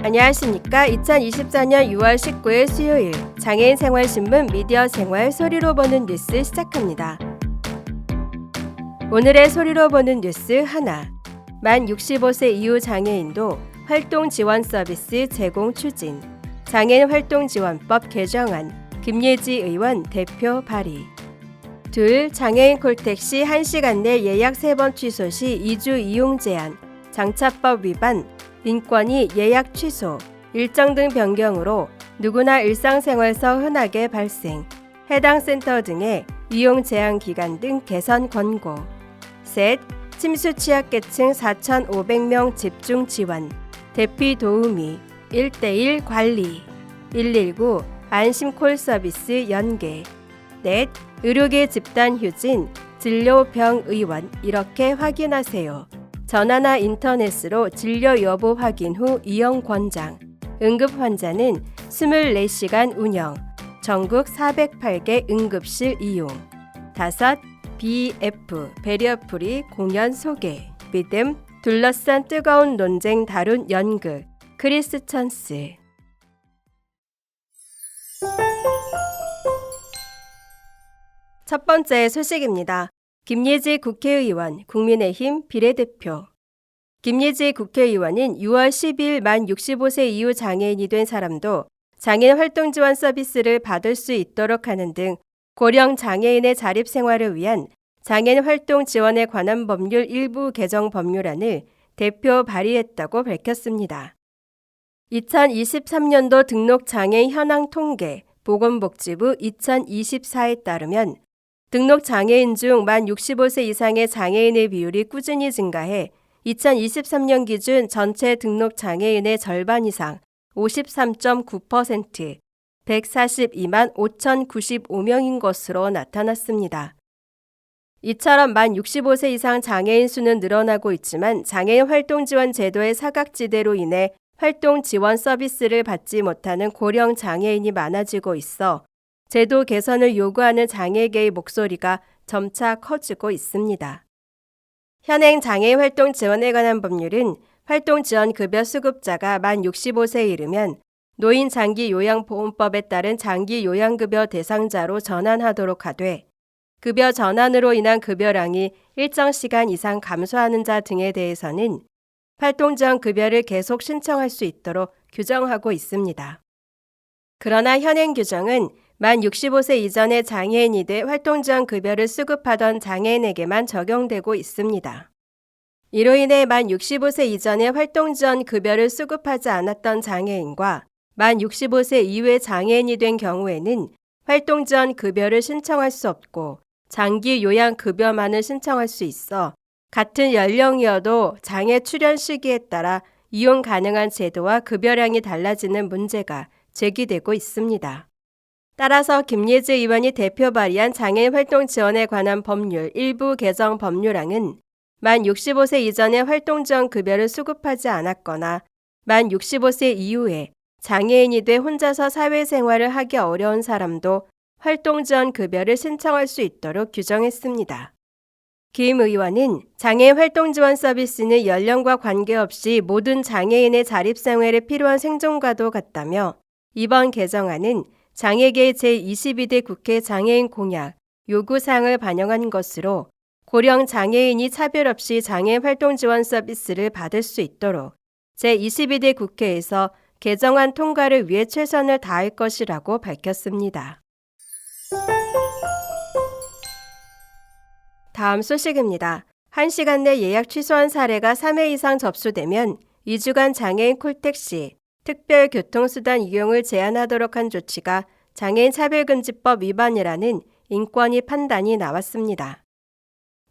안녕하십니까. 2024년 6월 19일 수요일 장애인 생활신문 미디어 생활 소리로 보는 뉴스 시작합니다. 오늘의 소리로 보는 뉴스 하나. 만 65세 이후 장애인도 활동 지원 서비스 제공 추진. 장애인 활동 지원법 개정안. 김예지 의원 대표 발의. 둘. 장애인 콜택시 1시간 내 예약 3번 취소 시 2주 이용 제한. 장차법 위반. 인권위 예약 취소, 일정 등 변경으로 누구나 일상생활에서 흔하게 발생, 해당 센터 등의 이용 제한 기간 등 개선 권고. 셋. 침수 취약계층 4,500명 집중 지원, 대피 도우미, 1:1 관리, 119 안심콜 서비스 연계. 넷. 의료계 집단 휴진, 진료병의원 이렇게 확인하세요. 전화나 인터넷으로 진료 여부 확인 후 이용 권장. 응급 환자는 24시간 운영. 전국 408개 응급실 이용. 5. BF 베리어프리 공연 소개. 믿음 둘러싼 뜨거운 논쟁 다룬 연극 크리스 찬스. 첫 번째 소식입니다. 김예지 국회의원, 국민의힘 비례대표. 김예지 국회의원은 6월 10일 만 65세 이후 장애인이 된 사람도 장애인 활동 지원 서비스를 받을 수 있도록 하는 등 고령 장애인의 자립생활을 위한 장애인 활동 지원에 관한 법률 일부 개정 법률안을 대표 발의했다고 밝혔습니다. 2023년도 등록 장애인 현황 통계 보건복지부 2024에 따르면 등록 장애인 중 만 65세 이상의 장애인의 비율이 꾸준히 증가해 2023년 기준 전체 등록 장애인의 절반 이상 53.9%, 142만 5,095명인 것으로 나타났습니다. 이처럼 만 65세 이상 장애인 수는 늘어나고 있지만 장애인 활동 지원 제도의 사각지대로 인해 활동 지원 서비스를 받지 못하는 고령 장애인이 많아지고 있어 제도 개선을 요구하는 장애계의 목소리가 점차 커지고 있습니다. 현행 장애인 활동 지원에 관한 법률은 활동 지원 급여 수급자가 만 65세에 이르면 노인 장기 요양보험법에 따른 장기 요양급여 대상자로 전환하도록 하되 급여 전환으로 인한 급여량이 일정 시간 이상 감소하는 자 등에 대해서는 활동 지원 급여를 계속 신청할 수 있도록 규정하고 있습니다. 그러나 현행 규정은 만 65세 이전의 장애인이 돼 활동 지원 급여를 수급하던 장애인에게만 적용되고 있습니다. 이로 인해 만 65세 이전에 활동 지원 급여를 수급하지 않았던 장애인과 만 65세 이후의 장애인이 된 경우에는 활동 지원 급여를 신청할 수 없고 장기 요양 급여만을 신청할 수 있어 같은 연령이어도 장애 출현 시기에 따라 이용 가능한 제도와 급여량이 달라지는 문제가 제기되고 있습니다. 따라서 김예지 의원이 대표 발의한 장애인 활동 지원에 관한 법률 일부 개정 법률안은 만 65세 이전에 활동 지원 급여를 수급하지 않았거나 만 65세 이후에 장애인이 돼 혼자서 사회생활을 하기 어려운 사람도 활동 지원 급여를 신청할 수 있도록 규정했습니다. 김 의원은 장애인 활동 지원 서비스는 연령과 관계없이 모든 장애인의 자립생활에 필요한 생존과도 같다며 이번 개정안은 장애계 제22대 국회 장애인 공약 요구사항을 반영한 것으로 고령 장애인이 차별 없이 장애인 활동 지원 서비스를 받을 수 있도록 제22대 국회에서 개정안 통과를 위해 최선을 다할 것이라고 밝혔습니다. 다음 소식입니다. 1시간 내 예약 취소한 사례가 3회 이상 접수되면 2주간 장애인 콜택시 특별교통수단 이용을 제한하도록 한 조치가 장애인 차별금지법 위반이라는 인권위 판단이 나왔습니다.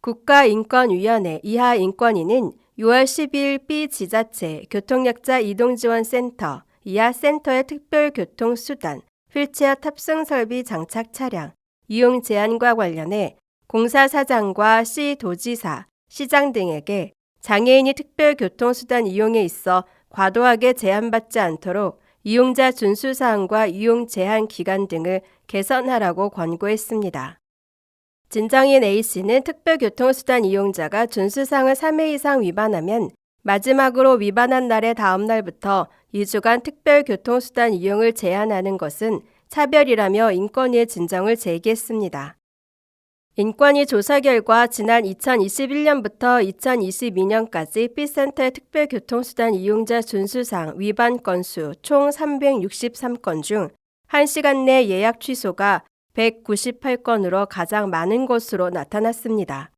국가인권위원회 이하인권위는 6월 10일 B지자체 교통약자 이동지원센터 이하 센터의 특별교통수단 휠체어 탑승설비 장착 차량 이용 제한과 관련해 공사 사장과 시도지사, 시장 등에게 장애인이 특별교통수단 이용에 있어 과도하게 제한받지 않도록 이용자 준수사항과 이용 제한 기간 등을 개선하라고 권고했습니다. 진정인 A씨는 특별교통수단 이용자가 준수사항을 3회 이상 위반하면 마지막으로 위반한 날의 다음 날부터 2주간 특별교통수단 이용을 제한하는 것은 차별이라며 인권위에 진정을 제기했습니다. 인권위 조사 결과 지난 2021년부터 2022년까지 B센터의 특별교통수단 이용자 준수사항 위반 건수 총 363건 중 1시간 내 예약 취소가 198건으로 가장 많은 것으로 나타났습니다.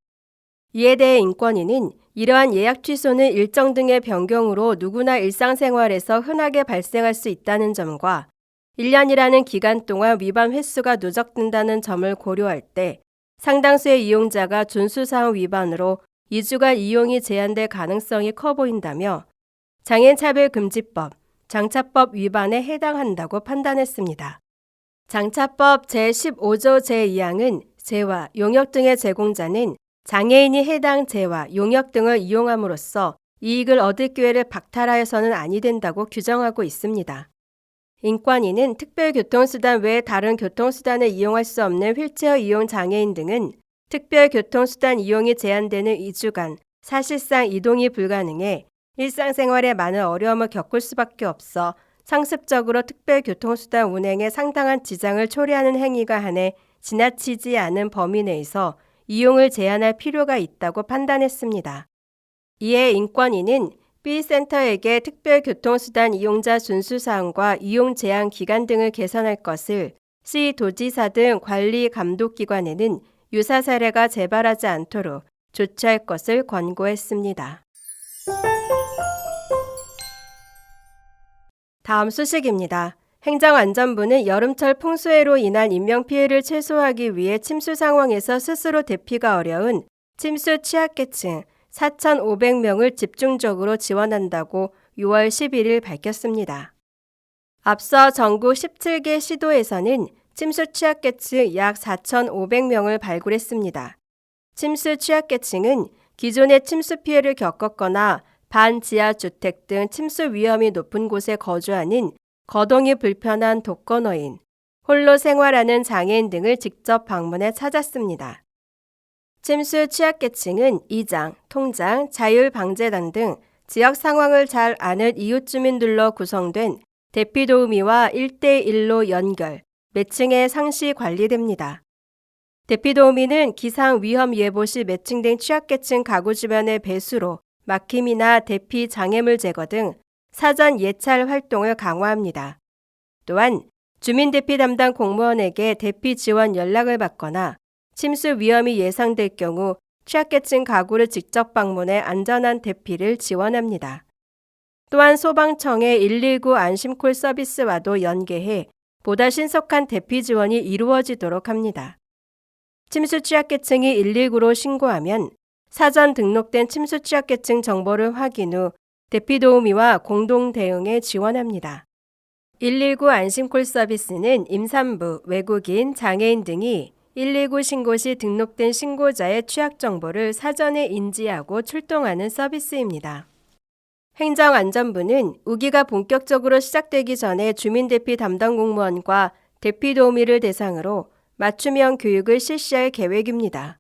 이에 대해 인권위는 이러한 예약 취소는 일정 등의 변경으로 누구나 일상생활에서 흔하게 발생할 수 있다는 점과 1년이라는 기간 동안 위반 횟수가 누적된다는 점을 고려할 때 상당수의 이용자가 준수사항 위반으로 2주간 이용이 제한될 가능성이 커 보인다며 장애인차별금지법, 장차법 위반에 해당한다고 판단했습니다. 장차법 제15조 제2항은 재화, 용역 등의 제공자는 장애인이 해당 재화, 용역 등을 이용함으로써 이익을 얻을 기회를 박탈하여서는 아니 된다고 규정하고 있습니다. 인권위는 특별교통수단 외에 다른 교통수단을 이용할 수 없는 휠체어 이용 장애인 등은 특별교통수단 이용이 제한되는 2주간 사실상 이동이 불가능해 일상생활에 많은 어려움을 겪을 수밖에 없어 상습적으로 특별교통수단 운행에 상당한 지장을 초래하는 행위가 한해 지나치지 않은 범위 내에서 이용을 제한할 필요가 있다고 판단했습니다. 이에 인권위는 B센터에게 특별교통수단 이용자 준수사항과 이용 제한 기간 등을 개선할 것을 시도지사 등 관리 감독기관에는 유사 사례가 재발하지 않도록 조치할 것을 권고했습니다. 다음 소식입니다. 행정안전부는 여름철 풍수해로 인한 인명피해를 최소화하기 위해 침수 상황에서 스스로 대피가 어려운 침수 취약계층 4,500명을 집중적으로 지원한다고 6월 11일 밝혔습니다. 앞서 전국 17개 시도에서는 침수 취약계층 약 4,500명을 발굴했습니다. 침수 취약계층은 기존의 침수 피해를 겪었거나 반지하 주택 등 침수 위험이 높은 곳에 거주하는 거동이 불편한 독거노인, 홀로 생활하는 장애인 등을 직접 방문해 찾았습니다. 침수 취약계층은 이장, 통장, 자율방재단 등 지역 상황을 잘 아는 이웃 주민들로 구성된 대피도우미와 1대1로 연결, 매칭해 상시 관리됩니다. 대피도우미는 기상 위험 예보 시 매칭된 취약계층 가구 주변의 배수로, 막힘이나 대피 장애물 제거 등 사전 예찰 활동을 강화합니다. 또한 주민대피 담당 공무원에게 대피 지원 연락을 받거나 침수 위험이 예상될 경우 취약계층 가구를 직접 방문해 안전한 대피를 지원합니다. 또한 소방청의 119 안심콜 서비스와도 연계해 보다 신속한 대피 지원이 이루어지도록 합니다. 침수 취약계층이 119로 신고하면 사전 등록된 침수 취약계층 정보를 확인 후 대피도우미와 공동 대응에 지원합니다. 119 안심콜 서비스는 임산부, 외국인, 장애인 등이 119 신고 시 등록된 신고자의 취약 정보를 사전에 인지하고 출동하는 서비스입니다. 행정안전부는 우기가 본격적으로 시작되기 전에 주민대피 담당 공무원과 대피도우미를 대상으로 맞춤형 교육을 실시할 계획입니다.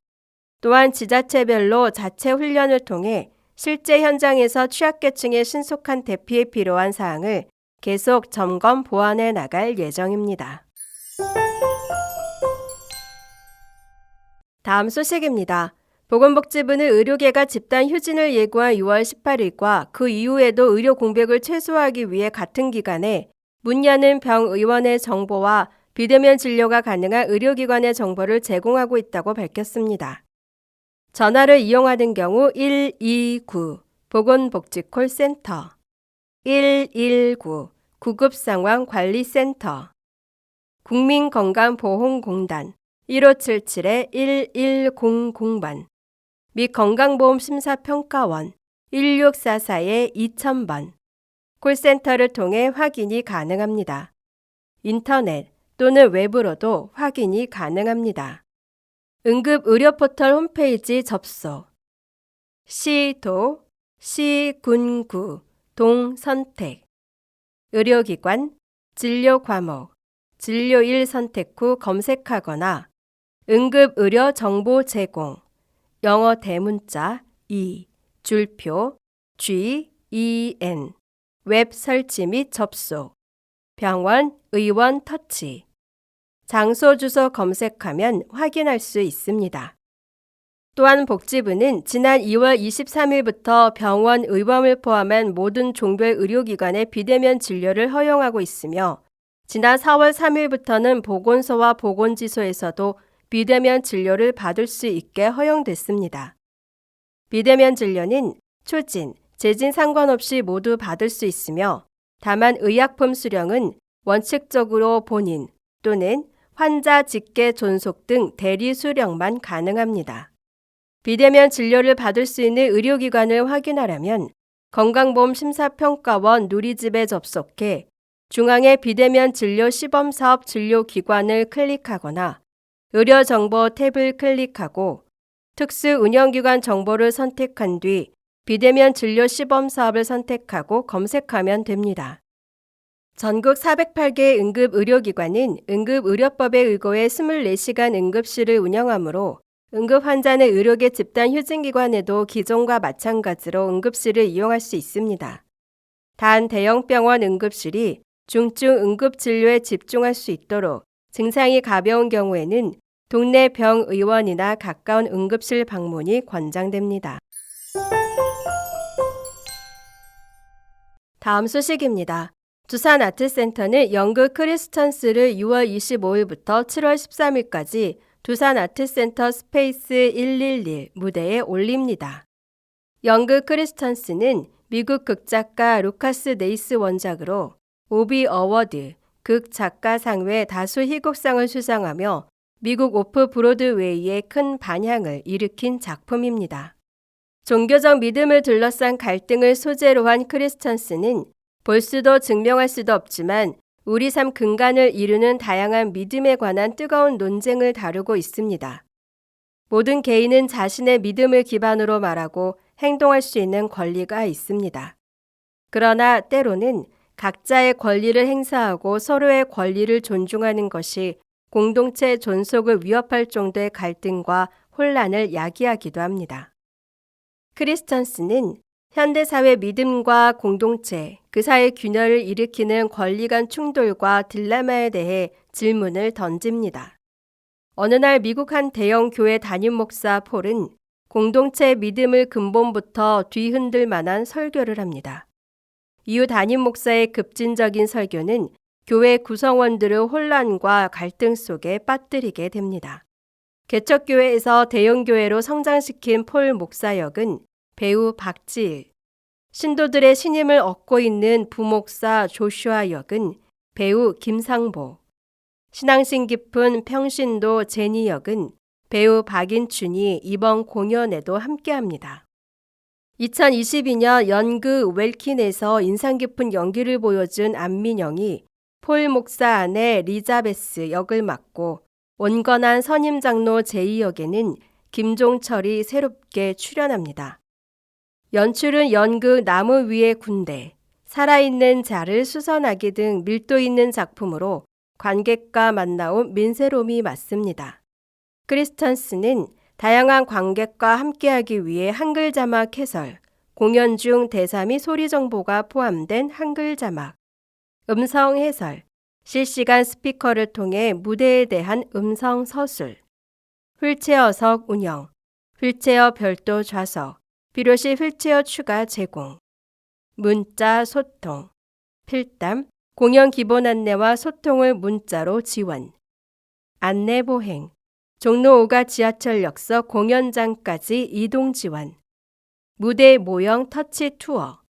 또한 지자체별로 자체 훈련을 통해 실제 현장에서 취약계층의 신속한 대피에 필요한 사항을 계속 점검 보완해 나갈 예정입니다. 다음 소식입니다. 보건복지부는 의료계가 집단 휴진을 예고한 6월 18일과 그 이후에도 의료 공백을 최소화하기 위해 같은 기간에 문 여는 병의원의 정보와 비대면 진료가 가능한 의료기관의 정보를 제공하고 있다고 밝혔습니다. 전화를 이용하는 경우 129 보건복지콜센터, 119 구급상황관리센터, 국민건강보험공단 1577-1100번 및 건강보험심사평가원 1644-2000번 콜센터를 통해 확인이 가능합니다. 인터넷 또는 외부로도 확인이 가능합니다. 응급의료포털 홈페이지 접속 시도, 시군구, 동선택 의료기관, 진료과목, 진료일 선택 후 검색하거나 응급의료 정보 제공, 영어 대문자 2, 줄표, GEN 웹 설치 및 접속, 병원, 의원 터치, 장소 주소 검색하면 확인할 수 있습니다. 또한 복지부는 지난 2월 23일부터 병원, 의원을 포함한 모든 종별 의료기관의 비대면 진료를 허용하고 있으며 지난 4월 3일부터는 보건소와 보건지소에서도 비대면 진료를 받을 수 있게 허용됐습니다. 비대면 진료는 초진, 재진 상관없이 모두 받을 수 있으며 다만 의약품 수령은 원칙적으로 본인 또는 환자 직계 존속 등 대리 수령만 가능합니다. 비대면 진료를 받을 수 있는 의료기관을 확인하려면 건강보험심사평가원 누리집에 접속해 중앙의 비대면 진료 시범사업 진료기관을 클릭하거나 의료정보 탭을 클릭하고 특수운영기관 정보를 선택한 뒤 비대면 진료 시범사업을 선택하고 검색하면 됩니다. 전국 408개 응급의료기관은 응급의료법에 의거해 24시간 응급실을 운영하므로 응급환자는 의료계 집단휴진기관에도 기존과 마찬가지로 응급실을 이용할 수 있습니다. 단 대형병원 응급실이 중증 응급진료에 집중할 수 있도록 증상이 가벼운 경우에는 동네 병의원이나 가까운 응급실 방문이 권장됩니다. 다음 소식입니다. 두산아트센터는 연극 크리스천스를 6월 25일부터 7월 13일까지 두산아트센터 스페이스 111 무대에 올립니다. 연극 크리스천스는 미국 극작가 루카스 네이스 원작으로 오비 어워드, 극작가상 외 다수 희곡상을 수상하며 미국 오프 브로드웨이에 큰 반향을 일으킨 작품입니다. 종교적 믿음을 둘러싼 갈등을 소재로 한 크리스천스는 볼 수도 증명할 수도 없지만 우리 삶 근간을 이루는 다양한 믿음에 관한 뜨거운 논쟁을 다루고 있습니다. 모든 개인은 자신의 믿음을 기반으로 말하고 행동할 수 있는 권리가 있습니다. 그러나 때로는 각자의 권리를 행사하고 서로의 권리를 존중하는 것이 공동체 존속을 위협할 정도의 갈등과 혼란을 야기하기도 합니다. 크리스천스는 현대사회 믿음과 공동체, 그 사이 균열을 일으키는 권리 간 충돌과 딜레마에 대해 질문을 던집니다. 어느 날 미국 한 대형 교회 담임 목사 폴은 공동체의 믿음을 근본부터 뒤흔들 만한 설교를 합니다. 이후 담임 목사의 급진적인 설교는 교회 구성원들을 혼란과 갈등 속에 빠뜨리게 됩니다. 개척교회에서 대형교회로 성장시킨 폴 목사 역은 배우 박지일, 신도들의 신임을 얻고 있는 부목사 조슈아 역은 배우 김상보, 신앙심 깊은 평신도 제니 역은 배우 박인춘이 이번 공연에도 함께합니다. 2022년 연극 웰킨에서 인상 깊은 연기를 보여준 안민영이 폴 목사 아내 리자베스 역을 맡고 온건한 선임장로 제이 역에는 김종철이 새롭게 출연합니다. 연출은 연극 나무 위의 군대, 살아있는 자를 수선하기 등 밀도 있는 작품으로 관객과 만나온 민세롬이 맡습니다. 크리스천스는 다양한 관객과 함께하기 위해 한글 자막 해설, 공연 중 대사 및 소리 정보가 포함된 한글 자막, 음성 해설, 실시간 스피커를 통해 무대에 대한 음성 서술, 휠체어석 운영, 휠체어 별도 좌석, 필요시 휠체어 추가 제공, 문자 소통, 필담, 공연 기본 안내와 소통을 문자로 지원, 안내 보행, 종로 5가 지하철역서 공연장까지 이동 지원, 무대 모형 터치 투어,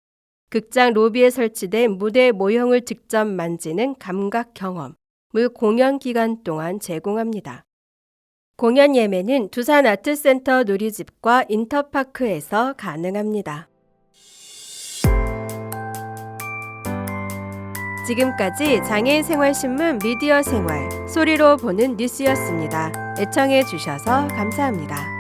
극장 로비에 설치된 무대 모형을 직접 만지는 감각 경험을 공연 기간 동안 제공합니다. 공연 예매는 두산아트센터 누리집과 인터파크에서 가능합니다. 지금까지 장애인생활신문 미디어생활 소리로 보는 뉴스였습니다. 애청해 주셔서 감사합니다.